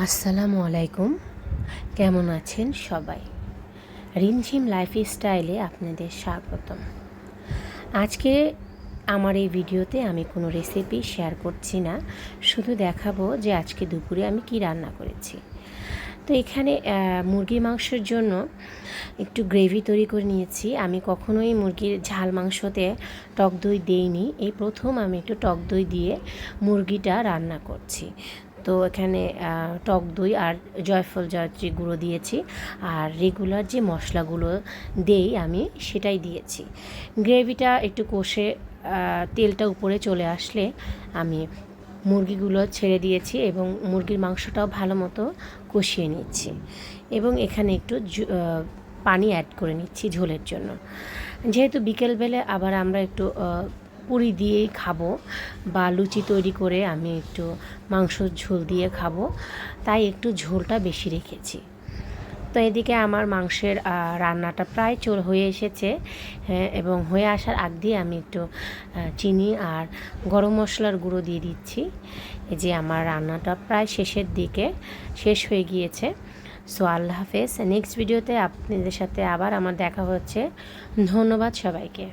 আসসালামু আলাইকুম। কেমন আছেন সবাই? রিমঝিম লাইফস্টাইলে আপনাদের স্বাগতম। আজকে আমার এই ভিডিওতে আমি কোনো রেসিপি শেয়ার করছি না, শুধু দেখাবো যে আজকে দুপুরে আমি কি রান্না করেছি। তো এখানে মুরগির মাংসের জন্য একটু গ্রেভি তৈরি করে নিয়েছি। আমি কখনোই মুরগির ঝাল মাংসতে টক দই দেইনি, এই প্রথম আমি একটু টক দই দিয়ে মুরগিটা রান্না করছি। তো এখানে টক দই আর জয়ফল জয়ত্রী গুঁড়ো দিয়েছি, আর রেগুলার যে মশলাগুলো দেই আমি সেটাই দিয়েছি। গ্রেভিটা একটু কষে তেলটা উপরে চলে আসলে আমি মুরগিগুলো ছেড়ে দিয়েছি এবং মুরগির মাংসটাও ভালো মতো কষিয়ে নিচ্ছি এবং এখানে একটু পানি অ্যাড করে নিচ্ছি ঝোলের জন্য। যেহেতু বিকেলবেলা আবার আমরা একটু পুরি দিয়েই খাবো বা লুচি তৈরি করে আমি একটু মাংসর ঝোল দিয়ে খাবো, তাই একটু ঝোলটা বেশি রেখেছি। তো এদিকে আমার মাংসের রান্নাটা প্রায় হয়ে এসেছে, এবং হয়ে আসার আগ দিয়ে আমি একটু চিনি আর গরম মশলার গুঁড়ো দিয়ে দিচ্ছি। এই যে আমার রান্নাটা প্রায় শেষের দিকে শেষ হয়ে গিয়েছে। সো আল্লাহ হাফেজ। নেক্সট ভিডিওতে আপনাদের সাথে আবার আমার দেখা হচ্ছে। ধন্যবাদ সবাইকে।